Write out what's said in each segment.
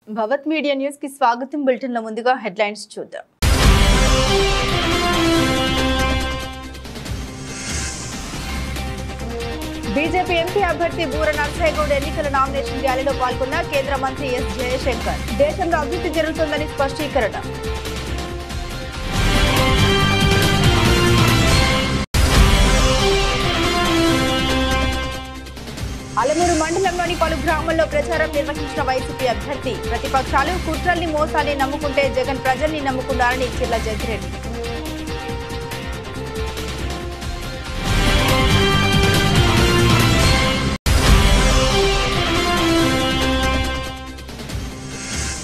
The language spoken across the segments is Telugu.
భవత్ మీడియా న్యూస్ కి స్వాగతం. బులెటిన్ లో ముందుగా హెడ్లైన్స్ చూద్దాం. బీజేపీ ఎంపీ అభ్యర్థి బూర నర్సయ్యగౌడ్ ఎన్నికల నామినేషన్ ర్యాలీలో పాల్గొన్న కేంద్ర మంత్రి ఎస్ జయశంకర్ దేశంలో అభివృద్ధి జరుగుతుందని స్పష్టీకరణ. అలమూరు మండలంలోని పలు గ్రామాల్లో ప్రచారం నిర్వహించిన వైసీపీ అభ్యర్థి ప్రతిపక్షాలు కుట్రల్ని మోసాన్ని నమ్ముకుంటే జగన్ ప్రజల్ని నమ్ముకున్నారని చిల్ల జగ్గిరెడ్డి.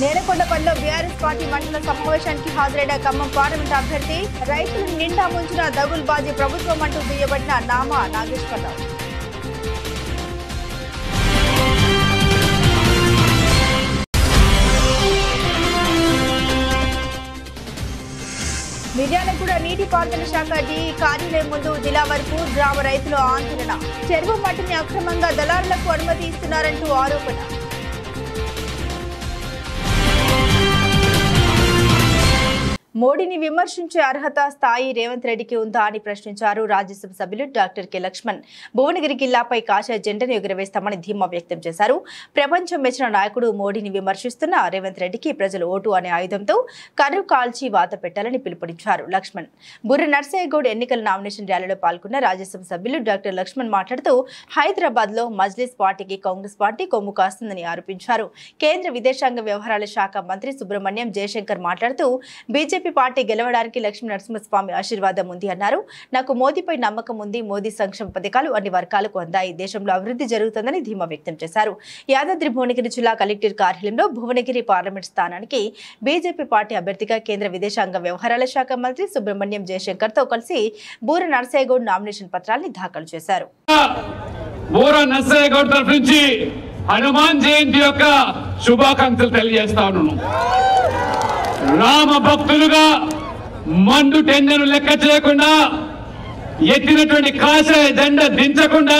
నేలకొండపల్లిలో బీఆర్ఎస్ పార్టీ మండల సమావేశానికి హాజరైన ఖమ్మం పార్లమెంట్ అభ్యర్థి రైతులను నిండా ముంచిన దగుల్బాజీ ప్రభుత్వం అంటూ దుయ్యబడిన నామా నాగేశ్వరరావు. మిర్యాలగూడ నీటిపారుదల శాఖ డిఈ కార్యాలయం ముందు దిలావర్పూర్ గ్రామ రైతులు ఆందోళన. చెరువు మట్టిని అక్రమంగా దళారులకు అనుమతి ఇస్తున్నారంటూ ఆరోపణ. మోడీని విమర్శించే అర్హత స్థాయి రేవంత్ రెడ్డికి ఉందా అని ప్రశ్నించారు రాజ్యసభ సభ్యులు డాక్టర్ కె లక్ష్మణ్. భువనగిరి జిల్లాపై కాషాయ జెండాను ఎగురవేస్తామని ధీమా వ్యక్తం చేశారు. ప్రపంచం మెచ్చిన నాయకుడు మోడీని విమర్శిస్తున్న రేవంత్ రెడ్డికి ప్రజలు ఓటు అనే ఆయుధంతో కర్రు కాల్చి వాత పెట్టాలని పిలుపునిచ్చారు లక్ష్మణ్. బుర్ర నర్సయ్యగౌడ్ ఎన్నికల నామినేషన్ ర్యాలీలో పాల్గొన్న రాజ్యసభ సభ్యులు డాక్టర్ లక్ష్మణ్ మాట్లాడుతూ హైదరాబాద్ లో మజ్లిస్ పార్టీకి కాంగ్రెస్ పార్టీ కొమ్ము కాస్తుందని ఆరోపించారు. కేంద్ర విదేశాంగ వ్యవహారాల శాఖ మంత్రి సుబ్రహ్మణ్యం జయశంకర్ మాట్లాడుతూ బీజేపీ పార్టీ గెలవడానికి లక్ష్మీ నరసింహస్వామి ఆశీర్వాదం ఉంది అన్నారు. నాకు మోదీపై నమ్మకం ఉంది. మోదీ సంక్షేమ పథకాలు అన్ని వర్గాలకు అందాయి. దేశంలో అభివృద్ధి జరుగుతుందని ధీమా వ్యక్తం చేశారు. యాదాద్రి భువనగిరి జిల్లా కలెక్టర్ కార్యాలయంలో భువనగిరి పార్లమెంట్ స్థానానికి బీజేపీ పార్టీ అభ్యర్థిగా కేంద్ర విదేశాంగ వ్యవహారాల శాఖ మంత్రి సుబ్రహ్మణ్యం జయశంకర్ తో కలిసి బూర నర్సయ్యగౌడ్ నామినేషన్ పత్రాన్ని దాఖలు చేశారు. హనుమాన్ జయంతి యొక్క శుభాకాంక్షలు తెలియజేస్తాను. రామ భక్తులుగా మండు టెండను లెక్క చేయకుండా ఎత్తినటువంటి కాషాయ జెండా దించకుండా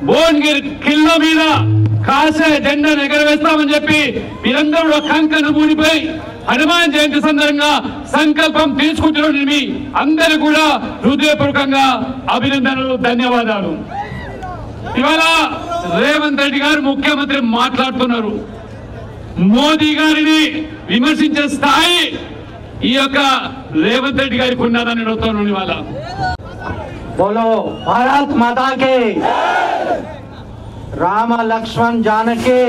భువనగిరి కిల్లో మీద కాషాయ జెండాను ఎగరవేస్తామని చెప్పి మీరందరూ కంకను మూడిపోయి హనుమాన్ జయంతి సందర్భంగా సంకల్పం తీసుకుంటున్న మీ అందరూ కూడా హృదయపూర్వకంగా అభినందనలు, ధన్యవాదాలు. ఇవాళ రేవంత్ రెడ్డి గారు ముఖ్యమంత్రి మాట్లాడుతున్నారు. మోదీ గారిని విమర్శించే స్థాయి ఈ యొక్క రేవంత్ రెడ్డి గారికి ఉన్నదని అడుగుతున్నాను. ఇవాళ बोलो भारत माता के, राम लक्ष्मण जानकी.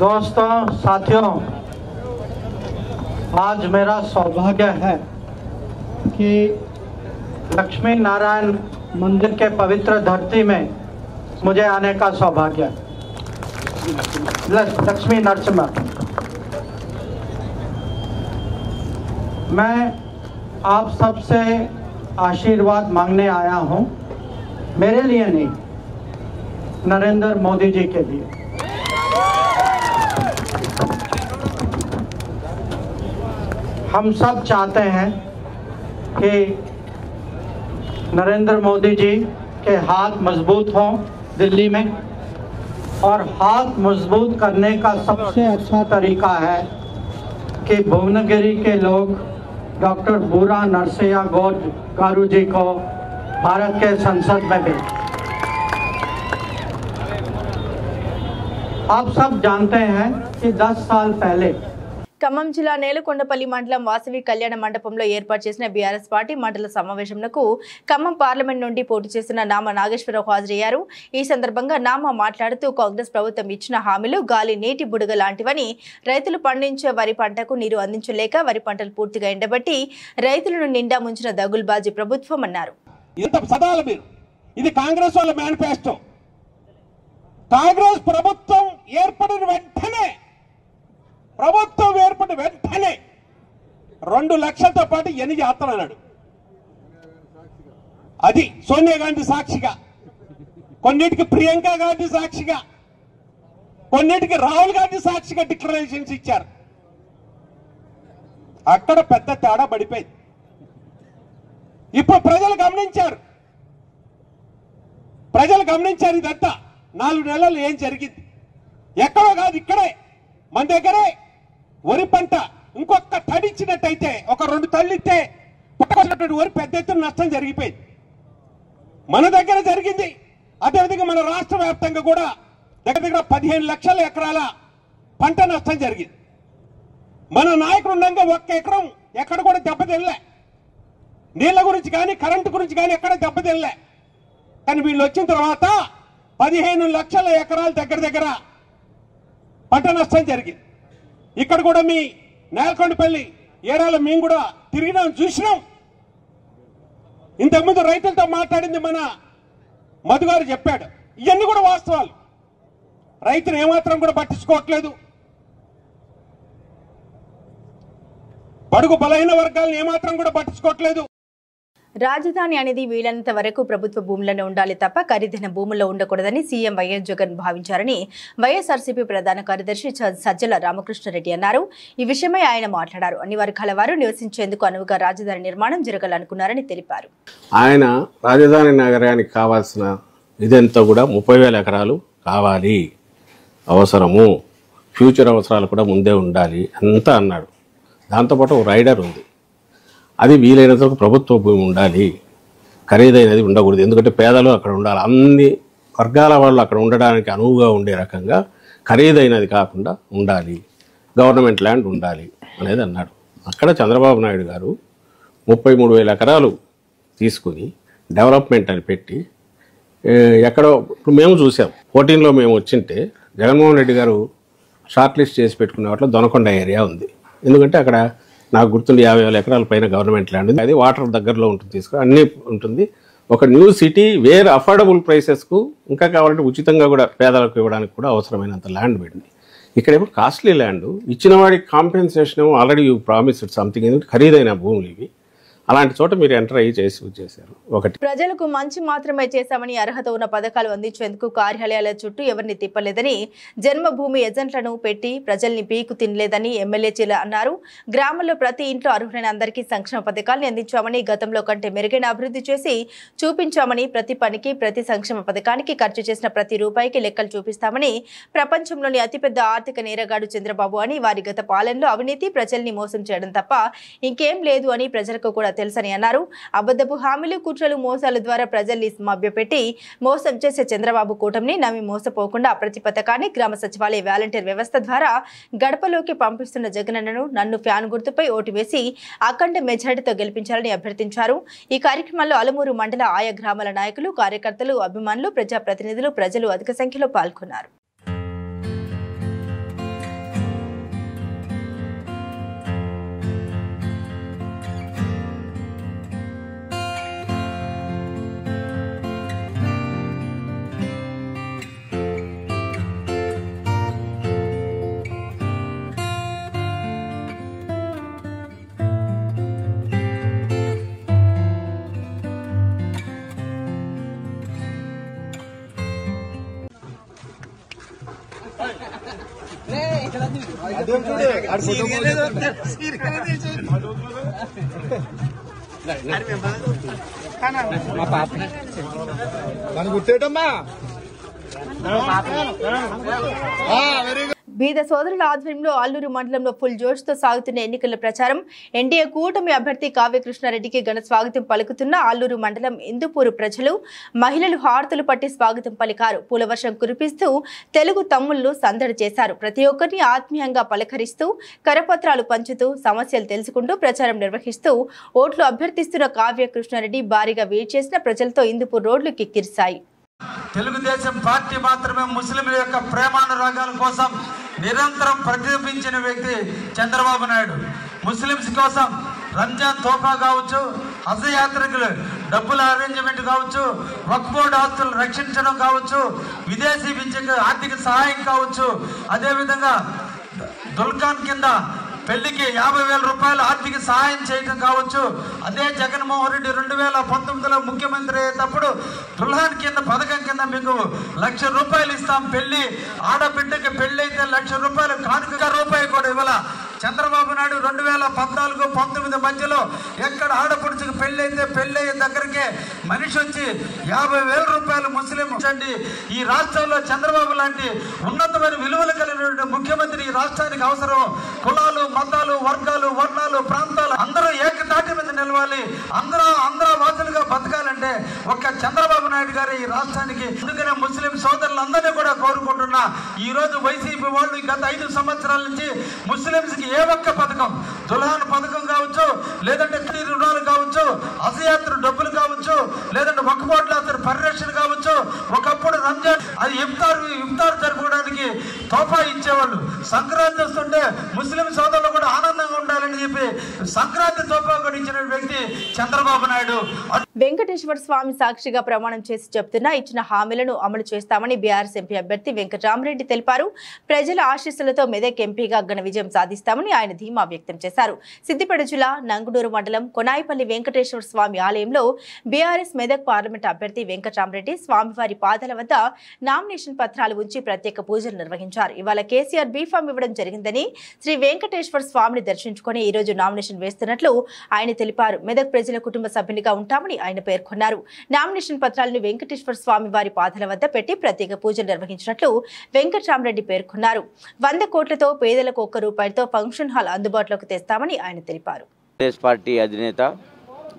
दोस्तों, साथियों, आज मेरा सौभाग्य है कि लक्ष्मी नारायण मंदिर के पवित्र धरती में मुझे आने का सौभाग्य. लक्ष्मी नरसिम्हा, मैं आप सबसे आशीर्वाद मांगने आया हूं. मेरे लिए नहीं, नरेंद्र मोदी जी के लिए. हम सब चाहते हैं कि नरेंद्र मोदी जी के हाथ मजबूत हों दिल्ली में, और हाथ मजबूत करने का सबसे अच्छा तरीका है कि भुवनगिरी के लोग डॉक्टर बूरा नरसయ్యగౌడ్ गारू जी को भारत के संसद में भेजें. आप सब जानते हैं कि 10 साल पहले ఖమ్మం జిల్లా నేలకొండపల్లి మండలం వాసవి కళ్యాణ మండపంలో ఏర్పాటు చేసిన బీఆర్ఎస్ పార్టీ మండల సమావేశంకు ఖమ్మం పార్లమెంట్ నుండి పోటీ చేసిన నామా నాగేశ్వరరావు హాజరయ్యారు. ఈ సందర్భంగా నామా మాట్లాడుతూ కాంగ్రెస్ ప్రభుత్వం ఇచ్చిన హామీలు గాలి నీటి బుడగ లాంటివని, రైతులు పండించే వరి పంటకు నీరు అందించలేక వరి పంటలు పూర్తిగా ఎండబట్టి రైతులను నిండా ముంచిన దగుల్బాజీ ప్రభుత్వం అన్నారు. ఇది కాంగ్రెస్ వాళ్ళ మేనిఫెస్టో. కాంగ్రెస్ ప్రభుత్వం ఏర్పడిన వెంటనే 2 లక్షలతో పాటు ఎన్ని చేస్తానన్నాడు. అది సోనియా గాంధీ సాక్షిగా, కొన్నిటికి ప్రియాంక గాంధీ సాక్షిగా, కొన్నిటికి రాహుల్ గాంధీ సాక్షిగా డిక్లరేషన్స్ ఇచ్చారు. అక్కడ పెద్ద తేడా పడిపోయింది. ఇప్పుడు ప్రజలు గమనించారు ఇదంతా. 4 నెలలు ఏం జరిగింది? ఎక్కడో కాదు, ఇక్కడే మన దగ్గరే వరి పంట ఇంకొక తడిచ్చినట్టయితే, ఒక 2 తళ్ళిస్తే పుట్టకొచ్చినటువంటి వరి పెద్ద ఎత్తున నష్టం జరిగిపోయింది. మన దగ్గర జరిగింది. అదేవిధంగా మన రాష్ట్ర వ్యాప్తంగా కూడా దగ్గర 15 లక్షల ఎకరాల పంట నష్టం జరిగింది. మన నాయకుడు ఉండగా 1 ఎకరం ఎక్కడ కూడా దెబ్బతినలే. నీళ్ల గురించి కానీ కరెంటు గురించి కానీ ఎక్కడ దెబ్బతినలే. కానీ వీళ్ళు వచ్చిన తర్వాత 15 లక్షల ఎకరాల దగ్గర పంట నష్టం జరిగింది. ఇక్కడ కూడా మీ నేలకొండపల్లి ఏరియాలో మేము కూడా తిరిగినాం, చూసినాం. ఇంతకుముందు రైతులతో మాట్లాడింది మన మధు గారు చెప్పాడు. ఇవన్నీ కూడా వాస్తవాలు. రైతులు ఏమాత్రం కూడా పట్టించుకోవట్లేదు. బడుగు బలహీన వర్గాలను ఏమాత్రం కూడా పట్టించుకోవట్లేదు. రాజధాని అనేది వీలైనంత వరకు ప్రభుత్వ భూములను ఉండాలి తప్ప ఖరీదైన భూముల్లో ఉండకూడదని సీఎం వైఎస్ జగన్ భావించారని వైఎస్ఆర్సీపీ ప్రధాన కార్యదర్శి సజ్జల రామకృష్ణారెడ్డి అన్నారు. ఈ విషయమై ఆయన మాట్లాడారు. అన్ని వర్గాల వారు నివసించేందుకు అనువుగా రాజధాని నిర్మాణం జరగాలనుకున్నారని తెలిపారు. ఆయన రాజధాని నగరానికి కావాల్సిన ఇదంతా కూడా 30,000 ఎకరాలు కావాలి, అవసరము, ఫ్యూచర్ అవసరాలు కూడా ముందే ఉండాలి అంతా అన్నాడు. దాంతోపాటు ఒక రైడర్ ఉంది. అది వీలైనంత ప్రభుత్వ భూమి ఉండాలి, ఖరీదైనది ఉండకూడదు. ఎందుకంటే పేదలు అక్కడ ఉండాలి, అన్ని వర్గాల వాళ్ళు అక్కడ ఉండడానికి అనువుగా ఉండే రకంగా ఖరీదైనది కాకుండా ఉండాలి, గవర్నమెంట్ ల్యాండ్ ఉండాలి అనేది అన్నాడు. అక్కడ చంద్రబాబు నాయుడు గారు 33,000 ఎకరాలు తీసుకుని డెవలప్మెంట్ అని పెట్టి ఎక్కడో ఇప్పుడు మేము చూసాం. 14లో మేము వచ్చింటే జగన్మోహన్ రెడ్డి గారు షార్ట్ లిస్ట్ చేసి పెట్టుకునే వాటిలో దొనకొండ ఏరియా ఉంది. ఎందుకంటే అక్కడ నాకు గుర్తుండి 50,000 ఎకరాల పైన గవర్నమెంట్ ల్యాండ్ ఉంది. అది వాటర్ దగ్గరలో ఉంటుంది, తీసుకుని అన్నీ ఉంటుంది. ఒక న్యూ సిటీ వేర్ అఫోర్డబుల్ ప్రైసెస్కు ఇంకా కావాలంటే ఉచితంగా కూడా పేదలకు ఇవ్వడానికి కూడా అవసరమైనంత ల్యాండ్ పెట్టింది. ఇక్కడేమో కాస్ట్లీ ల్యాండ్ ఇచ్చిన వాడికి కాంపెన్సేషన్ ఏమో ఆల్రెడీ యూ ప్రామిస్డ్ సంథింగ్. ఎందుకంటే ఖరీదైన భూములు ఇవి. అలాంటి చోట మీరు ఎంటర్ అయ్యి చేశారు. ఒకటి, ప్రజలకు మంచి మాత్రమే చేశామని అర్హత ఉన్న పథకాలు అందించేందుకు కార్యాలయాల చుట్టూ ఎవరిని తిప్పలేదని, జన్మభూమి ఏజెంట్లను పెట్టి ప్రజల్ని పీకు తినలేదని ఎమ్మెల్యే చిల అన్నారు. గ్రామంలో ప్రతి ఇంట్లో అర్హులైన అందరికీ సంక్షేమ పథకాలను అందించామని, గతంలో కంటే మెరుగైన అభివృద్ధి చేసి చూపించామని, ప్రతి పనికి ప్రతి సంక్షేమ పథకానికి ఖర్చు చేసిన ప్రతి రూపాయికి లెక్కలు చూపిస్తామని, ప్రపంచంలోని అతిపెద్ద ఆర్థిక నేరగాడు చంద్రబాబు అని, వారి గత పాలనలో అవినీతి ప్రజల్ని మోసం చేయడం తప్ప ఇంకేం లేదు అని ప్రజలకు కూడా తెలుసని అన్నారు. అబద్ధపు హామీలు, కుట్రలు, మోసాల ద్వారా ప్రజల్ని మభ్యపెట్టి మోసం చేసే చంద్రబాబు కూటమిని నమ్మి మోసపోకుండా ప్రతి పథకాన్ని గ్రామ సచివాలయ వాలంటీర్ వ్యవస్థ ద్వారా గడపలోకి పంపిస్తున్న జగనన్నను నన్ను ఫ్యాన్ గుర్తుపై ఓటు వేసి అఖండ మెజారిటీతో గెలిపించాలని అభ్యర్థించారు. ఈ కార్యక్రమంలో అలమూరు మండల ఆయా గ్రామాల నాయకులు, కార్యకర్తలు, అభిమానులు, ప్రజాప్రతినిధులు, ప్రజలు అధిక సంఖ్యలో పాల్గొన్నారు. బీద సోదరుల ఆధ్వర్యంలో ఆలూరు మండలంలో ఫుల్ జోష్తో సాగుతున్న ఎన్నికల ప్రచారం. ఎన్డీఏ కూటమి అభ్యర్థి కావ్య కృష్ణారెడ్డికి ఘన స్వాగతం పలుకుతున్న ఆలూరు మండలం ఇందుపూరు ప్రజలు, మహిళలు హారతులు పట్టి స్వాగతం పలికారు. పూలవర్షం కురిపిస్తూ తెలుగు తమ్ముళ్లు సందడి చేశారు. ప్రతి ఒక్కరిని ఆత్మీయంగా పలకరిస్తూ, కరపత్రాలు పంచుతూ, సమస్యలు తెలుసుకుంటూ ప్రచారం నిర్వహిస్తూ ఓట్లు అభ్యర్థిస్తున్న కావ్య కృష్ణారెడ్డి భారీగా వెయిట్ చేసిన ప్రజలతో ఇందుపూరు రోడ్లు కిక్కిరిశాయి. తెలుగుదేశం పార్టీ మాత్రమే ముస్లింల యొక్క ప్రేమానురాగాల కోసం నిరంతరం ప్రతిబింబించిన వ్యక్తి చంద్రబాబు నాయుడు. ముస్లింస్ కోసం రంజాన్ తోఫా కావచ్చు, హజ్ యాత్రికులు డబ్బుల అరేంజ్మెంట్ కావచ్చు, వక్ఫ్ బోర్డు ఆస్తులు రక్షించడం కావచ్చు, విదేశీ విద్యకు ఆర్థిక సహాయం కావచ్చు, అదేవిధంగా దుల్ఖాన్ కింద పెళ్లికి 50,000 రూపాయలు ఆర్థిక సహాయం చేయడం కావచ్చు. అదే జగన్మోహన్ రెడ్డి 2019లో ముఖ్యమంత్రి అయ్యేటప్పుడు దుల్హన్ కింద పథకం కింద మీకు 1,00,000 రూపాయలు ఇస్తాం, పెళ్లి ఆడబిడ్డకి పెళ్లి అయితే 1,00,000 రూపాయలు కానుక రూపాయి కూడా ఇవ్వాల. చంద్రబాబు నాయుడు 2014-19 మధ్యలో ఎక్కడ ఆడపడుచుకు పెళ్ళైతే పెళ్ళయ్యే దగ్గరకే మనిషి వచ్చి 50,000 రూపాయలు ముస్లిం అండి. ఈ రాష్ట్రంలో చంద్రబాబు లాంటి ఉన్నతమైన విలువలు కలిగిన ముఖ్యమంత్రి ఈ రాష్ట్రానికి అవసరం. కులాలు, మతాలు, వర్గాలు, వర్ణాలు, ప్రాంతాలు అందరూ ఏకతాటి మీద నిలవాలి. అందరూ వాసులుగా బతకాలంటే ఒక్క చంద్రబాబు నాయుడు గారు ఈ రాష్ట్రానికి. అందుకనే ముస్లిం సోదరులందరినీ కూడా కోరుకుంటున్నా. ఈ రోజు వైసీపీ వాళ్ళు గత 5 సంవత్సరాల నుంచి ముస్లింస్ కి ఏ ఒక్క పథకం, దుల్హాన్ పథకం కావచ్చు, లేదంటే రుణాలు కావచ్చు, అసయాత్ర డబ్బులు కావచ్చు, లేదంటే ఒక్కపోట్ల పరిరక్షణ కావచ్చు, ఒకప్పుడు రంజాన్ అది ఇఫ్తార్ జరుపుకోవడానికి తోఫా ఇచ్చేవాళ్ళు. సంక్రాంతి వస్తుంటే ముస్లిం సోదరులు కూడా ఆనందంగా ఉండాలని చెప్పి సంక్రాంతి తోఫా కూడా ఇచ్చిన వ్యక్తి చంద్రబాబు నాయుడు. వెంకటేశ్వర స్వామి సాక్షిగా ప్రమాణం చేసి చెప్తున్నా ఇచ్చిన హామీలను అమలు చేస్తామని బీఆర్ఎస్ ఎంపీ అభ్యర్థి వెంకటరామరెడ్డి తెలిపారు. ప్రజల ఆశీస్సులతో మెదక్ ఎంపీగా ఘన విజయం సాధిస్తామని ఆయన ధీమా వ్యక్తం చేశారు. సిద్దిపేట జిల్లా నంగునూరు మండలం కొనాయిపల్లి వెంకటేశ్వర స్వామి ఆలయంలో బీఆర్ఎస్ మెదక్ పార్లమెంట్ అభ్యర్థి వెంకటరామరెడ్డి స్వామివారి పాదాల వద్ద నామినేషన్ పత్రాలు ఉంచి ప్రత్యేక పూజలు నిర్వహించారు. ఇవాళ కేసీఆర్ బీఫామ్ ఇవ్వడం జరిగిందని, శ్రీ వెంకటేశ్వర స్వామిని దర్శించుకుని ఈ రోజు నామినేషన్ వేస్తున్నట్లు ఆయన తెలిపారు. మెదక్ ప్రజల కుటుంబ సభ్యునిగా ఉంటామని ఆయన పేర్కొన్నారు. నామినేషన్ పత్రాలను వెంకటేశ్వర స్వామి వారి పాదాల వద్ద పెట్టి ప్రత్యేక పూజలు నిర్వహించినట్లు వెంకటరామరెడ్డి పేర్కొన్నారు. 100 కోట్లతో పేదలకు ₹1 ఫంక్షన్ హాల్ అందుబాటులోకి తెస్తామని ఆయన తెలిపారు. కాంగ్రెస్ పార్టీ అధినేత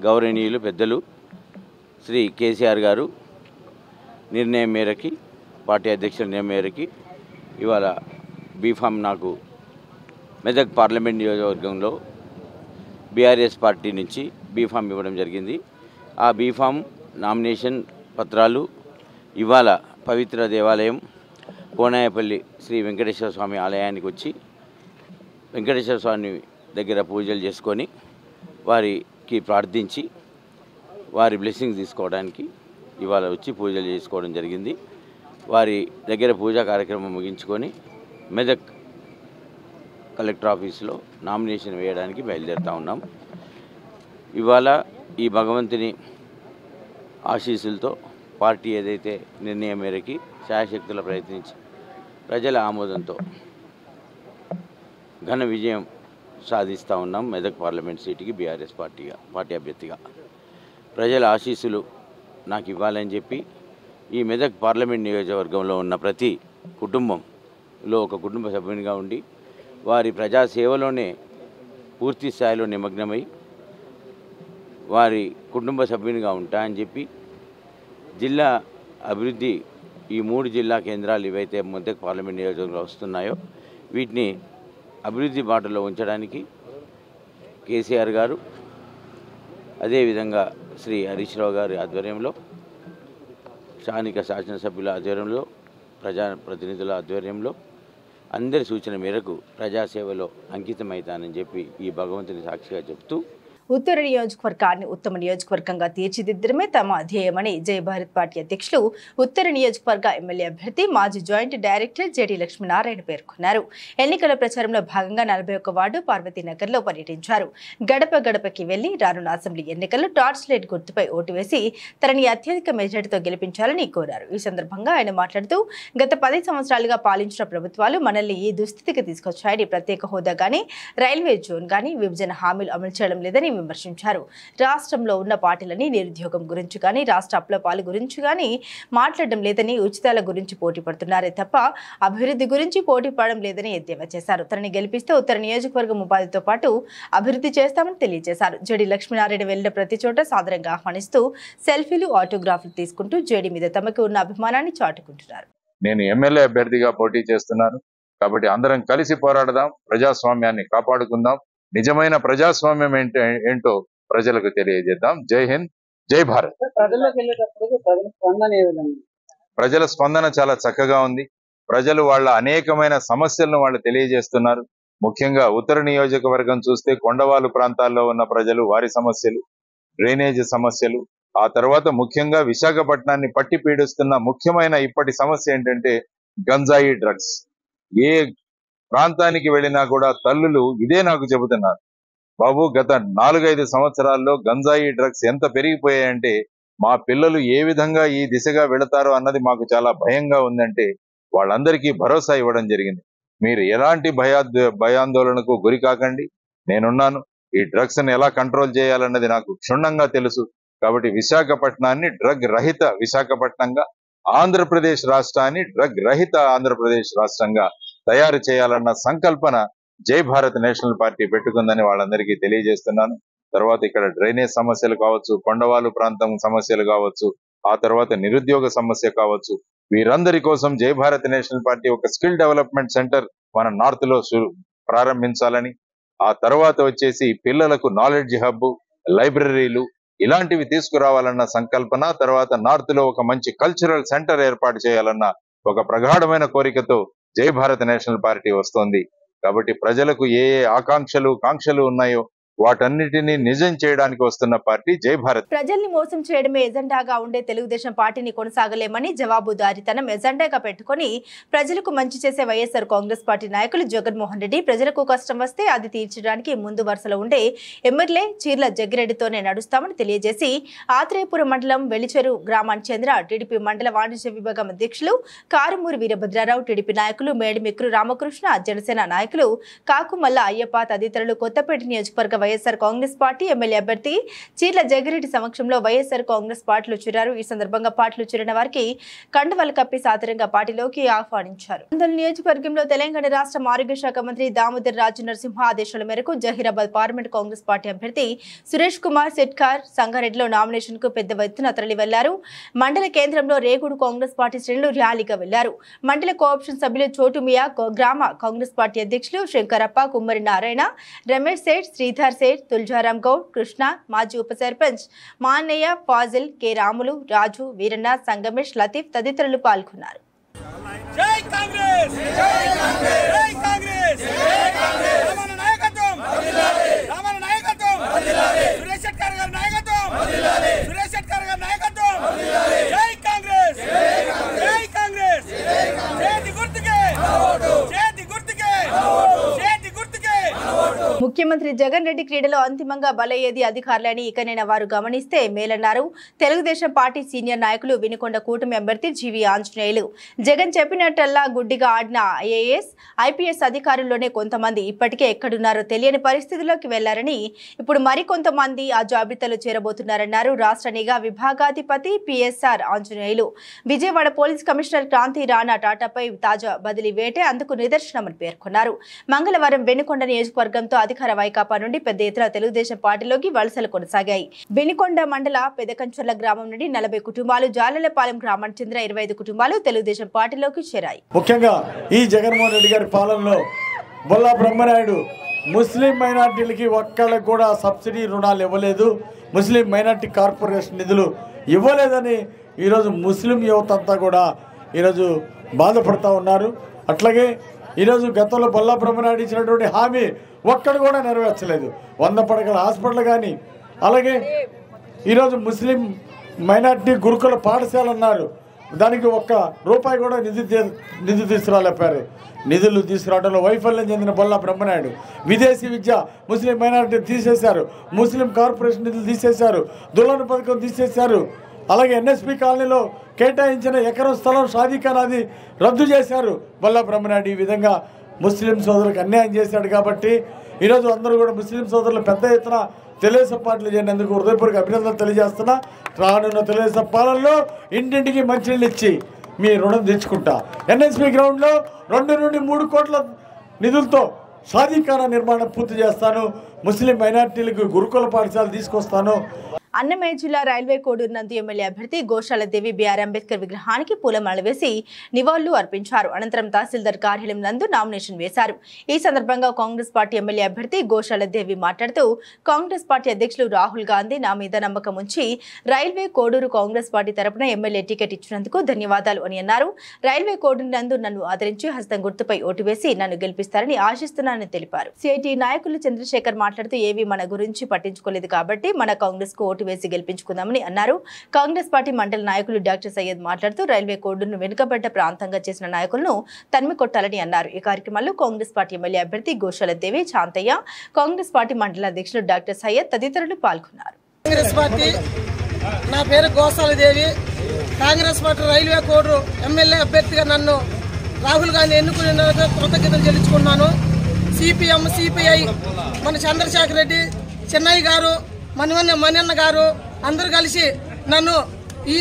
గౌరవనీయులు పెద్దలు శ్రీ కేసీఆర్ గారు నిర్ణయం మేరకి, పార్టీ అధ్యక్షుల నిర్ణయం మేరకి ఇవాళ బీఫామ్ నాకు మెదక్ పార్లమెంట్ నియోజకవర్గంలో బీఆర్ఎస్ పార్టీ నుంచి బీఫామ్ ఇవ్వడం జరిగింది. ఆ బీఫామ్ నామినేషన్ పత్రాలు ఇవాళ పవిత్ర దేవాలయం కోనాయపల్లి శ్రీ వెంకటేశ్వర స్వామి ఆలయానికి వచ్చి వెంకటేశ్వర స్వామి దగ్గర పూజలు చేసుకొని వారికి ప్రార్థించి వారి బ్లెస్సింగ్స్ తీసుకోవడానికి ఇవాళ వచ్చి పూజలు చేసుకోవడం జరిగింది. వారి దగ్గర పూజా కార్యక్రమం ముగించుకొని మెదక్ కలెక్టర్ ఆఫీసులో నామినేషన్ వేయడానికి బయలుదేరుతూ ఉన్నాం. ఇవాళ ఈ భగవంతుని ఆశీస్సులతో పార్టీ ఏదైతే నిర్ణయం మేరకి శాయశక్తుల ప్రయత్నించి ప్రజల ఆమోదంతో ఘన విజయం సాధిస్తూ ఉన్నాం. మెదక్ పార్లమెంట్ సీటుకి బీఆర్ఎస్ పార్టీ అభ్యర్థిగా ప్రజల ఆశీస్సులు నాకు ఇవ్వాలని చెప్పి ఈ మెదక్ పార్లమెంట్ నియోజకవర్గంలో ఉన్న ప్రతి కుటుంబంలో ఒక కుటుంబ సభ్యునిగా ఉండి వారి ప్రజాసేవలోనే పూర్తి స్థాయిలో నిమగ్నమై వారి కుటుంబ సభ్యునిగా ఉంటా అని చెప్పి జిల్లా అభివృద్ధి ఈ 3 జిల్లా కేంద్రాలు ఏవైతే మెదక్ పార్లమెంట్ నియోజకవర్గంలో వస్తున్నాయో వీటిని అభివృద్ధి బాటలో ఉంచడానికి కేసీఆర్ గారు అదేవిధంగా శ్రీ హరీష్ రావు గారి ఆధ్వర్యంలో స్థానిక శాసనసభ్యుల ఆధ్వర్యంలో ప్రజాప్రతినిధుల ఆధ్వర్యంలో అందరి సూచన మేరకు ప్రజాసేవలో అంకితమవుతానని చెప్పి ఈ భగవంతుని సాక్షిగా చెప్తూ ఉత్తర నియోజకవర్గాన్ని ఉత్తమ నియోజకవర్గంగా తీర్చిదిద్దడమే తమ ధ్యేయమని జై భారత్ పార్టీ అధ్యక్షులు ఉత్తర నియోజకవర్గ ఎమ్మెల్యే అభ్యర్థి మాజీ జాయింట్ డైరెక్టర్ జెడి లక్ష్మీనారాయణ పేర్కొన్నారు. ఎన్నికల ప్రచారంలో భాగంగా 41వ వార్డు పార్వతీనగర్లో పర్యటించారు. గడప గడపకి వెళ్లి రానున్న అసెంబ్లీ ఎన్నికల్లో టార్చ్ లైట్ గుర్తుపై ఓటు వేసి తనని అత్యధిక మెజార్టీతో గెలిపించాలని కోరారు. ఈ సందర్భంగా ఆయన మాట్లాడుతూ గత 10 సంవత్సరాలుగా పాలించిన ప్రభుత్వాలు మనల్ని ఈ దుస్థితికి తీసుకొచ్చాయని, ప్రత్యేక హోదా గానీ రైల్వే జోన్ గానీ విభజన హామీలు అమలు చేయడం లేదని విమర్శించారు. రాష్ట్రంలో ఉన్న పార్టీలని నిరుద్యోగం గురించి కానీ రాష్ట్ర అప్లపాలు గురించి కానీ మాట్లాడడం లేదని, ఉచితాల గురించి పోటీ పడుతున్నారే తప్ప అభివృద్ధి గురించి పోటీ పడడం లేదని ఎద్దేవా చేశారు. తనని గెలిపిస్తే ఉత్తర నియోజకవర్గం ఉపాధితో పాటు అభివృద్ధి చేస్తామని తెలియజేశారు. జెడి లక్ష్మీనారాయణ వెళ్లిన ప్రతి చోట సాదరంగా ఆహ్వానిస్తూ సెల్ఫీలు, ఆటోగ్రాఫ్లు తీసుకుంటూ జెడి మీద తమకు ఉన్న అభిమానాన్ని చాటుకుంటున్నారు. నేను ఎమ్మెల్యే అభ్యర్థిగా పోటీ చేస్తున్నాను కాబట్టి అందరం కలిసి పోరాడదాం, ప్రజాస్వామ్యాన్ని కాపాడుకుందాం, నిజమైన ప్రజాస్వామ్యం ఏంటో ప్రజలకు తెలియజేద్దాం. జై హింద్, జై భారత్. ప్రజల స్పందన చాలా చక్కగా ఉంది. ప్రజలు వాళ్ళ అనేకమైన సమస్యలను వాళ్ళు తెలియజేస్తున్నారు. ముఖ్యంగా ఉత్తర నియోజకవర్గం చూస్తే కొండవాలు ప్రాంతాల్లో ఉన్న ప్రజలు వారి సమస్యలు, డ్రైనేజ్ సమస్యలు, ఆ తర్వాత ముఖ్యంగా విశాఖపట్నాన్ని పట్టి పీడిస్తున్న ముఖ్యమైన ఇప్పటి సమస్య ఏంటంటే గంజాయి డ్రగ్స్. ఏ ప్రాంతానికి వెళ్ళినా కూడా తల్లులు ఇదే నాకు చెబుతున్నారు, బాబు గత 4-5 సంవత్సరాల్లో గంజాయి డ్రగ్స్ ఎంత పెరిగిపోయాయంటే మా పిల్లలు ఏ విధంగా ఈ దిశగా వెళతారో అన్నది మాకు చాలా భయంగా ఉందంటే వాళ్ళందరికీ భరోసా ఇవ్వడం జరిగింది. మీరు ఎలాంటి భయాందోళనకు గురి కాకండి. నేనున్నాను. ఈ డ్రగ్స్ ని ఎలా కంట్రోల్ చేయాలన్నది నాకు క్షుణ్ణంగా తెలుసు. కాబట్టి విశాఖపట్నాన్ని డ్రగ్ రహిత విశాఖపట్నంగా, ఆంధ్రప్రదేశ్ రాష్ట్రాన్ని డ్రగ్ రహిత ఆంధ్రప్రదేశ్ రాష్ట్రంగా తయారు చేయాలన్న సంకల్పన జై భారత్ నేషనల్ పార్టీ పెట్టుకుందని వాళ్ళందరికీ తెలియజేస్తున్నాను. తర్వాత ఇక్కడ డ్రైనేజ్ సమస్యలు కావచ్చు, కొండవాలు ప్రాంతం సమస్యలు కావచ్చు, ఆ తర్వాత నిరుద్యోగ సమస్య కావచ్చు, వీరందరి కోసం జై భారత్ నేషనల్ పార్టీ ఒక స్కిల్ డెవలప్మెంట్ సెంటర్ మన నార్త్ లో ప్రారంభించాలని, ఆ తర్వాత వచ్చేసి పిల్లలకు నాలెడ్జ్ హబ్, లైబ్రరీలు ఇలాంటివి తీసుకురావాలన్న సంకల్పన, తర్వాత నార్త్ లో ఒక మంచి కల్చరల్ సెంటర్ ఏర్పాటు చేయాలన్న ఒక ప్రగాఢమైన కోరికతో జై భారత్ నేషనల్ పార్టీ వస్తోంది. కాబట్టి ప్రజలకు ఏ కాంక్షలు ఉన్నాయో వాటన్నిటినీ నిజం చేయడానికి వస్తున్న పార్టీ జై భారత్. ప్రజల్ని మోసం చేయడమే ఎజెండాగా ఉండే తెలుగుదేశం పార్టీని కొనసాగలేమని, జవాబుదారీతనం ఎజెండాగా పెట్టుకుని ప్రజలకు మంచి చేసే వైఎస్ఆర్ కాంగ్రెస్ పార్టీ నాయకులు జగన్మోహన్ రెడ్డి ప్రజలకు కష్టం వస్తే అది తీర్చడానికి ముందు వరుసలో ఉండే ఎమ్మెల్యే చీర్ల జగ్గిరెడ్డితోనే నడుస్తామని తెలియజేసి, ఆత్రేయపురం మండలం వెలిచెరు గ్రామానికి చెందిన టీడీపీ మండల వాణిజ్య విభాగం అధ్యక్షులు కారుమూరి వీరభద్రారావు, టీడీపీ నాయకులు మేడిమిక్రు రామకృష్ణ, జనసేన నాయకులు కాకుమల్ల అయ్యప్ప తదితరులు కొత్తపేట నియోజకవర్గ వైఎస్ఆర్ కాంగ్రెస్ పార్టీ ఎమ్మెల్యే అభ్యర్థి చీర్ల జగ్గిరెడ్డి సమక్షంలో వైఎస్ఆర్ కాంగ్రెస్ పార్టీలో చేరారు. ఈ సందర్భంగా పార్టీలో చేరిన వారికి కండువాలు కప్పి సాదరంగా పార్టీలోకి ఆహ్వానించారు. ఆందోళన నియోజకవర్గంలో తెలంగాణ రాష్ట్ర ఆరోగ్య శాఖ మంత్రి దామోదర్ రాజు నరసింహ ఆదేశాల మేరకు జహీరాబాద్ పార్లమెంట్ కాంగ్రెస్ పార్టీ అభ్యర్థి సురేష్ కుమార్ సెట్కార్ సంగారెడ్డిలో నామినేషన్ కు పెద్ద ఎత్తున తరలి వెళ్లారు. మండల కేంద్రంలో రేగూడు కాంగ్రెస్ పార్టీ శ్రేణులు ర్యాలీగా వెళ్లారు. మండల కోఆప్షన్ సభ్యులు చోటుమియా, గ్రామ కాంగ్రెస్ పార్టీ అధ్యక్షులు శంకరప్ప, కుమ్మరి నారాయణ, రమేష్ సేఠ్, శ్రీధర్ సేఠ్, తుల్జారాం గౌడ్, కృష్ణ, మాజీ ఉప సర్పంచ్ మాన్నయ్య, ఫాజిల్, కె రాములు, రాజు, వీరన్న, సంగమేష్, లతీఫ్ తదితరులు పాల్గొన్నారు. జై కాంగ్రెస్, జై కాంగ్రెస్, జై కాంగ్రెస్, జై కాంగ్రెస్. రామన్న నాయకత్వం వర్ధిల్లాలి, రామన్న నాయకత్వం వర్ధిల్లాలి, సురేష్ శెట్కర్ గారి నాయకత్వం వర్ధిల్లాలి, సురేష్ శెట్కర్ గారి నాయకత్వం వర్ధిల్లాలి. జై కాంగ్రెస్, జై కాంగ్రెస్, జై కాంగ్రెస్, జై కాంగ్రెస్. చేతి గుర్తుకే ఓటు, చేతి గుర్తుకే ఓటు, చేతి గుర్తుకే ఓటు. ముఖ్యమంత్రి జగన్ రెడ్డి క్రీడలో అంతిమంగా బలయ్యేది అధికారులని ఇకనైనా వారు గమనిస్తే మేలన్నారు. తెలుగుదేశం పార్టీ సీనియర్ నాయకులు వినుకొండ కూటమి అభ్యర్థి జీవి ఆంజనేయులు. జగన్ చెప్పినట్టల్లా గుడ్డిగా ఆడిన ఐఏఎస్, ఐపీఎస్ అధికారుల్లోనే కొంతమంది ఇప్పటికే ఎక్కడున్నారో తెలియని పరిస్థితుల్లోకి వెళ్లారని, ఇప్పుడు మరికొంతమంది ఆ జాబితాలో చేరబోతున్నారన్నారు. రాష్ట్ర నిఘా విభాగాధిపతి PSR Anjaneyulu. Vijayawada police commissioner Kranthi Rana టాటాపై తాజా బదిలీ వేటే అందుకు నిదర్శనమని పేర్కొన్నారు. మంగళవారం వెనుకొండ నియోజకవర్గంతో అధికార వైకాపా నుండి పెద్ద ఎత్తున తెలుగుదేశం పార్టీలోకి వలసలు కొనసాగాయి. వెనుకొండ మండల పెదకంచర్ల గ్రామం నుండి 40 కుటుంబాలు, జాలలపాలెం గ్రామానికి చెందిన 25 కుటుంబాలు తెలుగుదేశం పార్టీలోకి చేరాయి. ముఖ్యంగా ఈ జగన్మోహన్ రెడ్డి గారి పాలనలో బొల్లా బ్రహ్మనాయుడు ముస్లిం మైనార్టీలకి ఒక్కళ్ళకి కూడా సబ్సిడీ రుణాలు ఇవ్వలేదు, ముస్లిం మైనార్టీ కార్పొరేషన్ నిధులు ఇవ్వలేదని ఈరోజు ముస్లిం యువత అంతా కూడా ఈరోజు బాధపడుతూ ఉన్నారు. అట్లాగే ఈరోజు గతంలో బొల్లా బ్రహ్మనాయుడు ఇచ్చినటువంటి హామీ ఒక్కడు కూడా నెరవేర్చలేదు. 100 పడకల హాస్పిటల్ కానీ, అలాగే ఈరోజు ముస్లిం మైనార్టీ గురుకుల పాఠశాల అన్నారు, దానికి ₹1 కూడా నిధి తీసుకురాలేపారు. నిధులు తీసుకురావడంలో వైఫల్యం చెందిన బొల్లా బ్రహ్మనాయుడు విదేశీ విద్య ముస్లిం మైనార్టీ తీసేశారు, ముస్లిం కార్పొరేషన్ నిధులు తీసేశారు, దుల్హన్ పథకం తీసేశారు. అలాగే ఎన్ఎస్పి కాలనీలో కేటాయించిన ఎకరం స్థలం షాదీఖానాది రద్దు చేశారు బొల్లా బ్రహ్మనాయుడు. ఈ విధంగా ముస్లిం సోదరులకు అన్యాయం చేశాడు. కాబట్టి ఈరోజు అందరూ కూడా ముస్లిం సోదరులు పెద్ద ఎత్తున తెలుగుదేశం పార్టీలు చేరినందుకు హృదయపూర్వక అభినందనలు తెలియజేస్తున్నా. రానున్న తెలుగుదేశం పాలనలో ఇంటింటికి మంచినీళ్ళు ఇచ్చి మీ రుణం తెచ్చుకుంటా. ఎన్ఎస్పి గ్రౌండ్లో 2 నుండి 3 కోట్ల నిధులతో షాదీఖానా నిర్మాణం పూర్తి చేస్తాను. ముస్లిం మైనార్టీలకు గురుకుల పాఠశాల తీసుకొస్తాను. అన్నమయ్య జిల్లా రైల్వే కోడూరు నందు ఎమ్మెల్యే అభ్యర్థి గోశాల దేవి బిఆర్ అంబేద్కర్ విగ్రహానికి పూలమాల వేసి నివాళులు అర్పించారు. అనంతరం తహసీల్దార్ కార్యాలయం నందు నామినేషన్ వేశారు. ఈ సందర్భంగా కాంగ్రెస్ పార్టీ ఎమ్మెల్యే అభ్యర్థి గోశాల దేవి మాట్లాడుతూ, కాంగ్రెస్ పార్టీ అధ్యక్షులు రాహుల్ గాంధీ నా మీద నమ్మకం ఉంచి రైల్వే కోడూరు కాంగ్రెస్ పార్టీ తరపున ఎమ్మెల్యే టికెట్ ఇచ్చినందుకు ధన్యవాదాలు అని అన్నారు. రైల్వే కోడూరు నందు నన్ను ఆదరించి హస్తం గుర్తుపై ఓటు వేసి నన్ను గెలిపిస్తారని ఆశిస్తున్నానని తెలిపారు. సిఐటి నాయకులు చంద్రశేఖర్ మాట్లాడుతూ, ఏవి మన గురించి పట్టించుకోలేదు కాబట్టి మన కాంగ్రెస్ కు ఓటు వేసి గెలిపించుకుందామని అన్నారు. కాంగ్రెస్ పార్టీ మండల నాయకులు డాక్టర్ సయ్యద్ మాట్లాడుతూ, రైల్వే కోడ్ను వెనుకబడ్డ ప్రాంతంగా చేసిన నాయకులను తన్మి కొట్టాలని అన్నారు. ఈ కార్యక్రమంలో కాంగ్రెస్ పార్టీ ఎమ్మెల్యే అభ్యర్థి గోశాల దేవి, చాంతయ్య, కాంగ్రెస్ పార్టీ మండల అధ్యక్షులు డాక్టర్ సయ్యద్ తదితరులు పాల్గొన్నారు. కాంగ్రెస్ పార్టీ, నా పేరు Goshala Devi. Congress party railway Kodur MLA అభ్యర్థిగా నన్ను రాహుల్ గాంధీ ఎన్నుకున్నందుకు కృతజ్ఞతలు చెల్లించుకున్నాను. సిపిఎం, సిపిఐ, మన చంద్రశేఖర్ రెడ్డి, చెన్నయ్య గారు, మణివన్న గారు అందరూ కలిసి నన్ను ఈ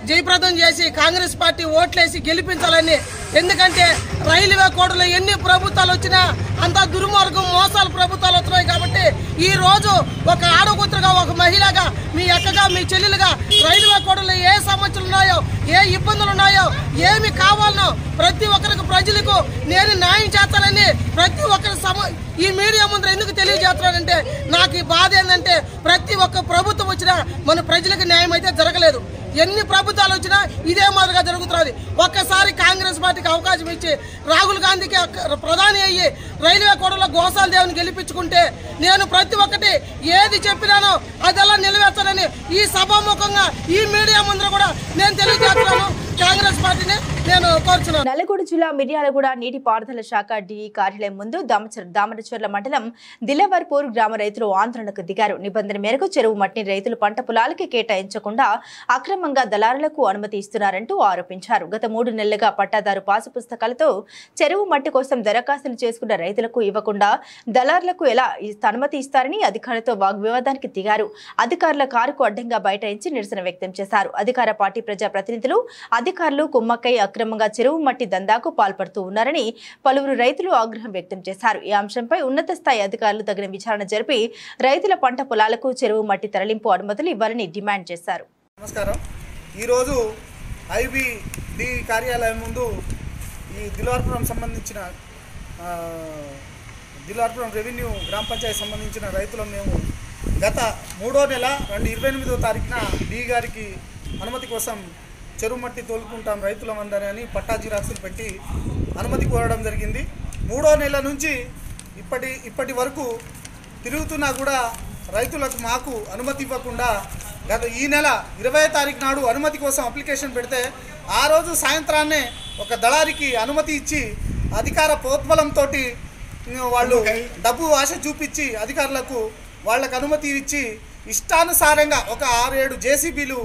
జయప్రదం చేసి కాంగ్రెస్ పార్టీ ఓట్లేసి గెలిపించాలని. ఎందుకంటే రైల్వే కోడ్లో ఎన్ని ప్రభుత్వాలు వచ్చినా అంతా దుర్మార్గం, మోసాలు ప్రభుత్వాలు వస్తున్నాయి. కాబట్టి ఈ రోజు ఒక ఆడకూతురుగా, ఒక మహిళగా, మీ అక్కగా, మీ చెల్లెలుగా రైల్వే కోడ్లో ఏ సమస్యలు ఉన్నాయో, ఏ ఇబ్బందులు ఉన్నాయో, ఏమి కావాలనో ప్రతి ఒక్కరికి ప్రజలకు నేను న్యాయం చేస్తానని ప్రతి ఒక్కరి ఈ మీడియా ముందు ఎందుకు తెలియజేస్తున్నానంటే, నాకు ఈ బాధ ఏంటంటే ప్రతి ఒక్క ప్రభుత్వం వచ్చినా మన ప్రజలకు న్యాయం అయితే జరగలేదు. ఎన్ని ప్రభుత్వాలు వచ్చినా ఇదే మాదిరిగా జరుగుతున్నది. ఒక్కసారి కాంగ్రెస్ పార్టీకి అవకాశం ఇచ్చి రాహుల్ గాంధీకి ప్రధాని అయ్యి రైల్వే కోడలో గోసాల దేవుని గెలిపించుకుంటే నేను ప్రతి ఒక్కటి ఏది చెప్పినానో అదెలా నిలవేస్తానని ఈ సభాముఖంగా ఈ మీడియా ముందు కూడా నేను తెలియజేస్తున్నాను. కాంగ్రెస్ పార్టీని నేను కోరుచున్నాను. నల్లగొండ జిల్లా మిర్యాలగూడ నీటిపారుదల శాఖ డిఈ కార్యాలయం ముందు దామరచర్ల మండలం దిలవర్పూర్ గ్రామ రైతులు ఆందోళనకు దిగారు. నిబంధన మేరకు చెరువు మట్టిని రైతులు పంట పొలాలకి కేటాయించకుండా అక్రమంగా దళారులకు అనుమతి ఇస్తున్నారంటూ ఆరోపించారు. గత 3 నెలలుగా పట్టాదారు పాసు పుస్తకాలతో చెరువు మట్టి కోసం దరఖాస్తులు చేసుకున్న రైతులకు ఇవ్వకుండా దళారులకు ఎలా అనుమతి ఇస్తారని అధికారులతో వాగ్వివాదానికి దిగారు. అధికారుల కారుకు అడ్డంగా బైఠాయించి నిరసన వ్యక్తం చేశారు. అధికార పార్టీ ప్రజాప్రతినిధులు, అధికారులు కుమ్మక్కై అక్రమంగా చెరువు మట్టి దందాకు పాల్పడుతూ ఉన్నారని పలువురు రైతులు ఆగ్రహం వ్యక్తం చేశారు. ఈ అంశంపై ఉన్నత స్థాయి అధికారులు తగిన విచారణ జరిపి రైతుల పంట పొలాలకు చెరువు మట్టి తరలింపు అనుమతులు ఇవ్వాలని డిమాండ్ చేశారు. నమస్కారం. ఈరోజు ఐబిడి కార్యాలయం ముందు ఈ దిల్వార్పురం సంబంధించిన దిల్వార్పురం రెవెన్యూ గ్రామ పంచాయతీ సంబంధించిన రైతులను మేము గత 3వ నెల 28వ తారీఖున డి గారికి అనుమతి కోసం చెరువు మట్టి తోలుకుంటాం రైతులమందరి అని పట్టా జిరాక్సులు పెట్టి అనుమతి కోరడం జరిగింది. 3వ నెల నుంచి ఇప్పటి వరకు తిరుగుతున్నా కూడా రైతులకు మాకు అనుమతి ఇవ్వకుండా గత ఈ నెల 20వ తారీఖు నాడు అనుమతి కోసం అప్లికేషన్ పెడితే ఆ రోజు సాయంత్రాన్నే ఒక దళారికి అనుమతి ఇచ్చి అధికార ప్రోద్బలంతో వాళ్ళు డబ్బు ఆశ చూపించి అధికారులకు వాళ్ళకు అనుమతి ఇచ్చి ఇష్టానుసారంగా ఒక 6-7 జేసీబీలు,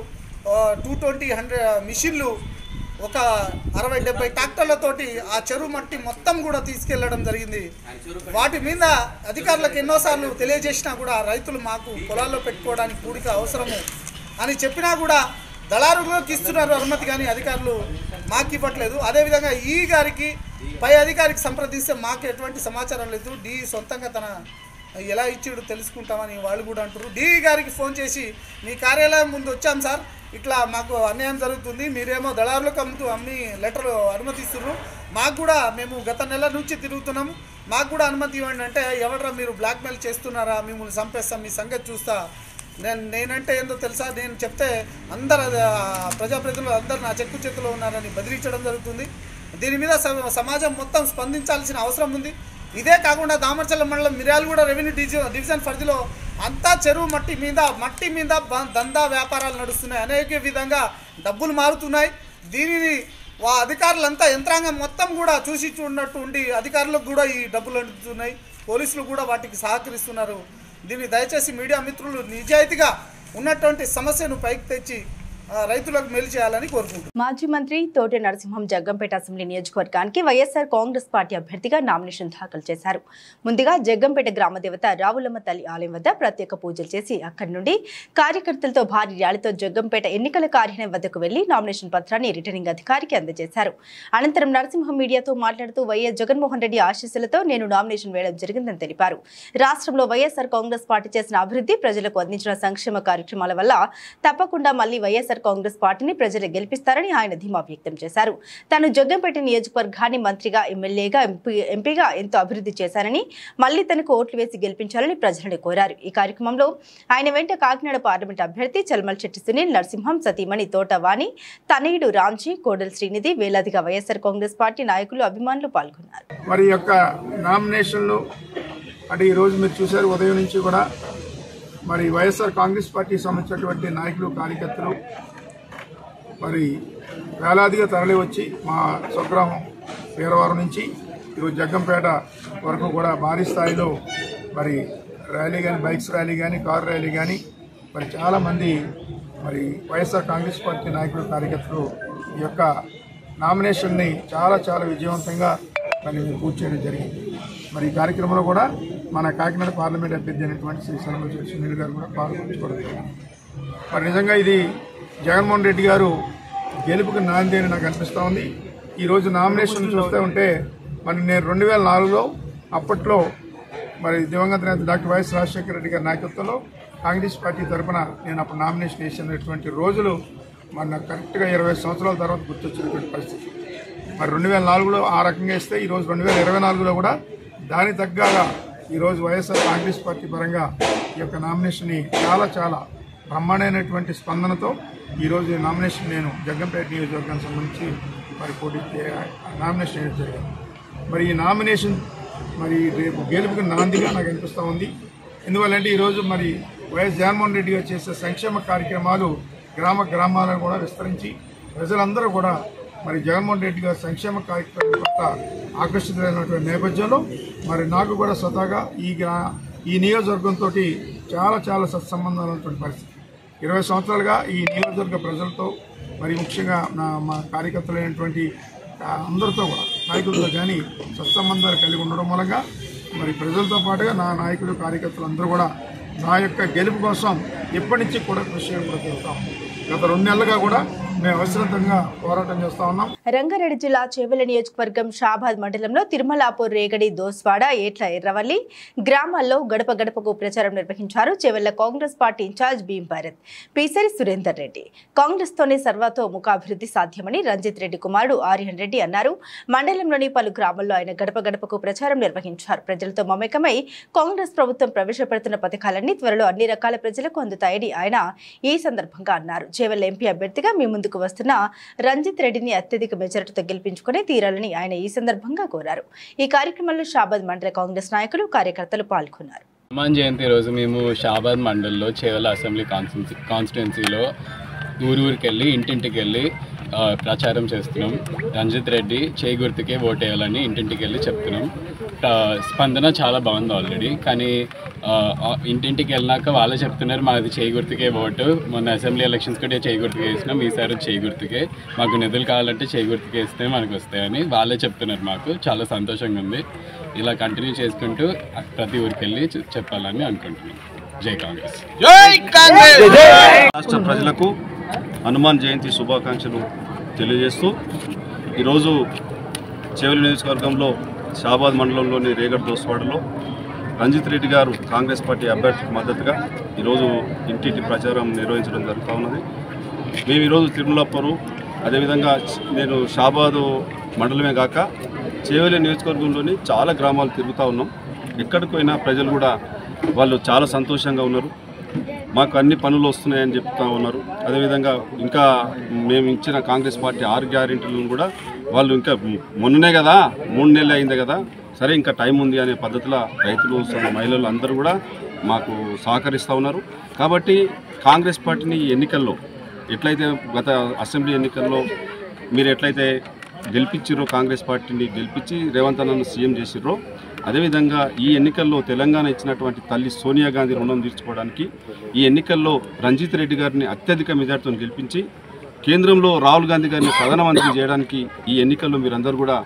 220 మిషన్లు, ఒక 60-70 ట్రాక్టర్లతోటి ఆ చెరువు మట్టి మొత్తం కూడా తీసుకెళ్లడం జరిగింది. వాటి మీద అధికారులకు ఎన్నోసార్లు తెలియజేసినా కూడా రైతులు మాకు పొలాల్లో పెట్టుకోవడానికి కూడిక అవసరము అని చెప్పినా కూడా దళారులకు ఇస్తున్నారు అనుమతి, కానీ అధికారులు మాకు ఇవ్వట్లేదు. అదేవిధంగా ఈ గారికి పై అధికారికి సంప్రదిస్తే మాకు ఎటువంటి సమాచారం లేదు. డి సొంతంగా తన ఎలా ఇచ్చాడు తెలుసుకుంటామని వాళ్ళు కూడా అంటారు. డి గారికి ఫోన్ చేసి మీ కార్యాలయం ముందు వచ్చాం సార్, ఇట్లా మాకు అన్యాయం జరుగుతుంది, మీరేమో దళారులకు అమ్మి లెటర్ అనుమతిస్తున్నారు, మాకు కూడా మేము గత నెల నుంచి తిరుగుతున్నాము, మాకు కూడా అనుమతి ఇవ్వండి అంటే, ఎవడరా మీరు బ్లాక్మెయిల్ చేస్తున్నారా, మిమ్మల్ని చంపేస్తాం, మీ సంగతి చూస్తా, నేనంటే ఏందో తెలుసా, నేను చెప్తే అందరు ప్రజాప్రతినిధులు అందరు నా చెక్కు చేతిలో ఉన్నారని బెదిరించడం జరుగుతుంది. దీని మీద సమాజం మొత్తం స్పందించాల్సిన అవసరం ఉంది. ఇదే కాకుండా దామరచర్ల మండలం మిర్యాలగూడ రెవెన్యూ డివిజన్ పరిధిలో అంతా చెరువు మట్టి మీద దందా వ్యాపారాలు నడుస్తున్నాయి. అనేక విధంగా డబ్బులు మారుతున్నాయి. దీనిని అధికారులంతా యంత్రాంగం మొత్తం కూడా చూసి చూడనట్టు ఉండి అధికారులకు కూడా ఈ డబ్బులు అందుతున్నాయి. పోలీసులు కూడా వాటికి సహకరిస్తున్నారు. దీన్ని దయచేసి మీడియా మిత్రులు నిజాయితీగా ఉన్నటువంటి సమస్యను పైకి తెచ్చి రైతులకు మేలు చేయాలని కోరుకుంటున్నాను. మాజీ మంత్రి తోట నరసింహం జగ్గంపేట అసెంబ్లీ నియోజకవర్గానికి వైఎస్ఆర్ కాంగ్రెస్ పార్టీ అభ్యర్థిగా నామినేషన్ దాఖలు చేశారు. ముందుగా జగ్గంపేట గ్రామ దేవత రావులమ్మ తల్లి ఆలయం వద్ద ప్రత్యేక పూజలు చేసి అక్కడి నుండి కార్యకర్తలతో భారీ ర్యాలీతో జగ్గంపేట ఎన్నికల కార్యాలయం వద్దకు వెళ్లి నామినేషన్ పత్రాన్ని రిటర్నింగ్ అధికారికి అందజేశారు. అనంతరం నరసింహం మీడియాతో మాట్లాడుతూ వైఎస్ జగన్మోహన్ రెడ్డి ఆశీస్సులతో నేను నామినేషన్ వేయడం జరిగిందని తెలిపారు. రాష్ట్రంలో వైఎస్ఆర్ కాంగ్రెస్ పార్టీ చేసిన అభివృద్ధి, ప్రజలకు అందించిన సంక్షేమ కార్యక్రమాల వల్ల తప్పకుండా మళ్లీ వైఎస్ఆర్ కాంగ్రెస్ పార్టీని ప్రజలు గెలిపిస్తారని ఆయన ధీమా వ్యక్తం చేశారు. తాను జగ్గంపేట నియోజకవర్గాన్ని మంత్రిగా, ఎమ్మెల్యేగా, ఎంపీగా ఎంతో అభివృద్ధి చేశారని మళ్లీ తనకు ఓట్లు వేసి గెలిపించాలని ప్రజలను కోరారు. ఈ కార్యక్రమంలో ఆయన వెంట కాకినాడ పార్లమెంట్ అభ్యర్థి చల్మల్శెట్టి సునీల్, నరసింహం సతీమణి తోటవాణి, తనయుడు రాంజీ, కోడెల శ్రీనిధి, వేలాదిగా వైఎస్ఆర్ కాంగ్రెస్ పార్టీ నాయకులు, అభిమానులు పాల్గొన్నారు. మరి యొక్క నామినేషన్లు అంటే ఈ రోజు మీరు చూశారు, ఉదయం నుంచి కూడా మరి వైఎస్ఆర్ కాంగ్రెస్ పార్టీకి సంబంధించినటువంటి నాయకులు, కార్యకర్తలు మరి వేలాదిగా తరలి వచ్చి మా స్వగ్రామం వీరవరం నుంచి ఈరోజు జగ్గంపేట వరకు కూడా భారీ స్థాయిలో మరి ర్యాలీ కానీ, బైక్స్ ర్యాలీ కానీ, కారు ర్యాలీ కానీ మరి చాలామంది మరి వైఎస్ఆర్ కాంగ్రెస్ పార్టీ నాయకులు, కార్యకర్తలు ఈ యొక్క నామినేషన్ని చాలా చాలా విజయవంతంగా మరి పూర్తి చేయడం జరిగింది. మరి ఈ కార్యక్రమంలో కూడా మన కాకినాడ పార్లమెంట్ అభ్యర్థి అయినటువంటి శ్రీ సర్వజోగి సునీల్ గారు కూడా పాల్గొంచుకోవడం జరిగింది. మరి నిజంగా ఇది జగన్మోహన్ రెడ్డి గారు గెలుపుకు నాంది అని నాకు అనిపిస్తూ ఉంది. ఈరోజు నామినేషన్ చూస్తూ ఉంటే మరి నేను 2004లో అప్పట్లో మరి దివంగత నేత డాక్టర్ వైఎస్ రాజశేఖర రెడ్డి గారి నాయకత్వంలో కాంగ్రెస్ పార్టీ తరఫున నేను అప్పుడు నామినేషన్ వేసినటువంటి రోజులు మరి నాకు కరెక్ట్గా 20 సంవత్సరాల తర్వాత గుర్తొచ్చినటువంటి పరిస్థితి. మరి 2004లో ఆ రకంగా ఇస్తే ఈరోజు 2024లో కూడా దానికి తగ్గగా ఈరోజు వైఎస్ఆర్ కాంగ్రెస్ పార్టీ పరంగా ఈ యొక్క నామినేషన్ని చాలా చాలా బ్రహ్మాండమైనటువంటి స్పందనతో ఈరోజు ఈ నామినేషన్ నేను జగ్గంపేట నియోజకవర్గానికి సంబంధించి మరి పోటీ నామినేషన్ వేయడం జరిగింది. మరి ఈ నామినేషన్ మరి రేపు గెలుపుకి నాందిగా నాకు అనిపిస్తూ ఉంది. ఎందువల్లంటే ఈరోజు మరి వైఎస్ జగన్మోహన్ రెడ్డి గారు చేసే సంక్షేమ కార్యక్రమాలు గ్రామాలను కూడా విస్తరించి ప్రజలందరూ కూడా మరి జగన్మోహన్ రెడ్డి గారి సంక్షేమ కార్యక్రమం పట్ల ఆకర్షితులైనటువంటి నేపథ్యంలో మరి నాకు కూడా స్వతహాగా ఈ నియోజకవర్గంతో చాలా చాలా సత్సంబంధాలు ఉన్నటువంటి పరిస్థితి. 20 సంవత్సరాలుగా ఈ నియోజకవర్గ ప్రజలతో మరి ముఖ్యంగా మా కార్యకర్తలైనటువంటి అందరితో కూడా నాయకులతో కానీ సత్సంబంధాలు కలిగి ఉండడం మూలంగా మరి ప్రజలతో పాటుగా నా నాయకులు కార్యకర్తలు అందరూ కూడా నా యొక్క గెలుపు కోసం ఎప్పటి నుంచి కూడా కృషి చేయడం జరుగుతాం. గత 2 నెలలుగా కూడా మేము అవసరంగా పోరాటం చేస్తా ఉన్నాం. రంగారెడ్డి జిల్లా చేవెళ్ల నియోజకవర్గం షాబాద్ మండలంలో తిరుమలాపూర్, రేగడి, దోస్వాడ, ఏట్ల, ఎర్రవల్లి గ్రామాల్లో గడప గడపకు ప్రచారం నిర్వహించారు చేవెళ్ల కాంగ్రెస్ పార్టీ ఇన్ఛార్జ్ భీం భారత్ పీసరి సురేందర్ రెడ్డి. కాంగ్రెస్ తోనే సర్వతోముఖాభివృద్ధి సాధ్యమని రంజిత్ రెడ్డి కుమారుడు ఆర్యన్ రెడ్డి అన్నారు. మండలంలోని పలు గ్రామాల్లో ఆయన గడప గడపకు ప్రచారం నిర్వహించారు. ప్రజలతో మమేకమై కాంగ్రెస్ ప్రభుత్వం ప్రవేశపెడుతున్న పథకాలన్నీ త్వరలో అన్ని రకాల ప్రజలకు అందుతాయని ఆయన ఈ సందర్భంగా అన్నారు. చేవెళ్ల ఎంపీ అభ్యర్థిగా మీ ముందుకు వస్తున్న రంజిత్ రెడ్డిని అత్యధిక మెజారిటీతో గెలిపించుకుని తీరాలని ఆయన ఈ సందర్భంగా కోరారు. ఈ కార్యక్రమంలో షాబాద్ మండల కాంగ్రెస్ నాయకులు, కార్యకర్తలు పాల్గొన్నారు. హనుమాన్ జయంతి రోజు మేము షాబాద్ మండల్లో చేవెళ్ల అసెంబ్లీ కాన్స్టిట్యున్సీలో ఊరికి వెళ్ళి ఇంటింటికి వెళ్ళి ప్రచారం చేస్తున్నాం. రంజిత్ రెడ్డి చేయి గుర్తుకే ఓటేయాలని ఇంటింటికి వెళ్ళి చెప్తున్నాం. స్పందన చాలా బాగుంది ఆల్రెడీ. కానీ ఇంటింటికి వెళ్ళినాక వాళ్ళే చెప్తున్నారు మాది చేయి గుర్తుకే ఓటు. మొన్న అసెంబ్లీ ఎలక్షన్స్ కూడా చేయి గుర్తుకే వేసినాం, ఈసారి చేయి గుర్తుకే, మాకు నిధులు కావాలంటే చేయి గుర్తుకే వేస్తే మనకు వస్తాయని వాళ్ళే చెప్తున్నారు. మాకు చాలా సంతోషంగా ఉంది. ఇలా కంటిన్యూ చేసుకుంటూ ప్రతి ఊరికి వెళ్ళి చెప్పాలని అనుకుంటున్నాం. జై కాంగ్రెస్. జై కాంగ్రెస్. రాష్ట్ర ప్రజలకు హనుమాన్ జయంతి శుభాకాంక్షలు తెలియజేస్తూ ఈరోజు చేవెళ్ల నియోజకవర్గంలో షాబాద్ మండలంలోని రేగడి దోస్వాడలో రంజిత్ రెడ్డి గారు కాంగ్రెస్ పార్టీ అభ్యర్థికి మద్దతుగా ఈరోజు ఇంటింటి ప్రచారం నిర్వహించడం జరుగుతూ ఉన్నది. మేము ఈరోజు తిరుమలాపూరు, అదేవిధంగా నేను షాబాదు మండలమే కాక చేవెళ్ల నియోజకవర్గంలోని చాలా గ్రామాలు తిరుగుతూ ఉన్నాం. ఎక్కడికి పోయినా ప్రజలు కూడా వాళ్ళు చాలా సంతోషంగా ఉన్నారు. మాకు అన్ని పనులు వస్తున్నాయని చెప్తూ ఉన్నారు. అదేవిధంగా ఇంకా మేము ఇచ్చిన కాంగ్రెస్ పార్టీ 6 గ్యారెంటీలను కూడా వాళ్ళు ఇంకా మొన్ననే కదా 3 నెలలు అయింది కదా, సరే ఇంకా టైం ఉంది అనే పద్ధతిలో రైతులు, మహిళలు అందరూ కూడా మాకు సహకరిస్తూ ఉన్నారు. కాబట్టి కాంగ్రెస్ పార్టీని ఎన్నికల్లో ఎట్లయితే గత అసెంబ్లీ ఎన్నికల్లో మీరు ఎట్లయితే గెలిపించారో, కాంగ్రెస్ పార్టీని గెలిపించి రేవంత్ అన్నను సీఎం చేసిర్రో, అదేవిధంగా ఈ ఎన్నికల్లో తెలంగాణ ఇచ్చినటువంటి తల్లి సోనియా గాంధీ రుణం తీర్చుకోవడానికి ఈ ఎన్నికల్లో రంజిత్ రెడ్డి గారిని అత్యధిక మెజార్టీతో గెలిపించి కేంద్రంలో రాహుల్ గాంధీ గారిని ప్రధానమంత్రి చేయడానికి ఈ ఎన్నికల్లో మీరందరూ కూడా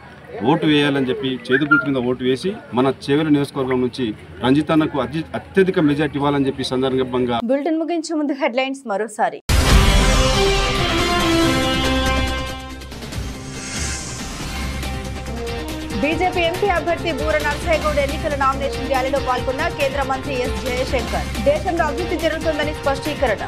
ఓటు వేయాలని చెప్పి చేతి గుర్తు మీద ఓటు వేసి మన చేవెళ్ల నియోజకవర్గం నుంచి రంజిత్ అన్నకు అత్యధిక మెజార్టీ ఇవ్వాలని చెప్పి సందర్భంగా బులెటిన్ ముగించే ముందు హెడ్లైన్స్ మరోసారి. బీజేపీ ఎంపీ అభ్యర్థి బూర నరసయ్యగౌడ్ ఎన్నికల నామినేషన్ ర్యాలీలో పాల్గొన్న కేంద్ర మంత్రి ఎస్ జయశంకర్. దేశంలో అభివృద్ధి జరుగుతుందని స్పష్టీకరణ.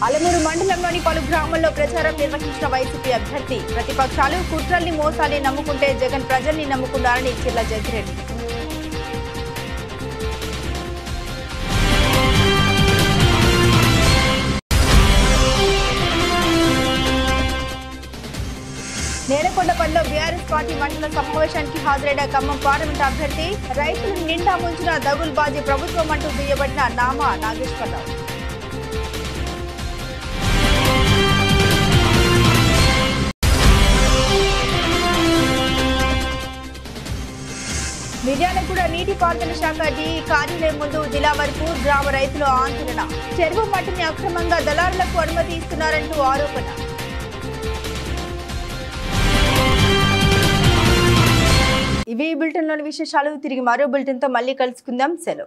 అలమూరు మండలంలోని పలు గ్రామాల్లో ప్రచారం నిర్వహించిన వైసీపీ అభ్యర్థి. ప్రతిపక్షాలు కుట్రల్ని, మోసాల్ని నమ్ముకుంటే జగన్ ప్రజల్ని నమ్ముకున్నారని చిర్ల జగ్గిరెడ్డి. నేలకొండపల్లిలో బీఆర్ఎస్ పార్టీ మండల సమావేశానికి హాజరైన ఖమ్మం పార్లమెంట్ అభ్యర్థి. రైతులను నిండా ముంచిన దగుల్బాజీ ప్రభుత్వం అంటూ దుయ్యబడిన నామా నాగేశ్వరరావు. మిర్యాలగూడ నీటిపారుదల శాఖ డి కార్యాలయం ముందు దిలావర్పూర్ గ్రామ రైతులు ఆందోళన. చెరువు మట్టిని అక్రమంగా దళారులకు అనుమతి ఇస్తున్నారంటూ ఆరోపణ. ఇవి బులెటిన్లోని విశేషాలు. తిరిగి మరో బులెటిన్తో మళ్ళీ కలుసుకుందాం. సెలవు.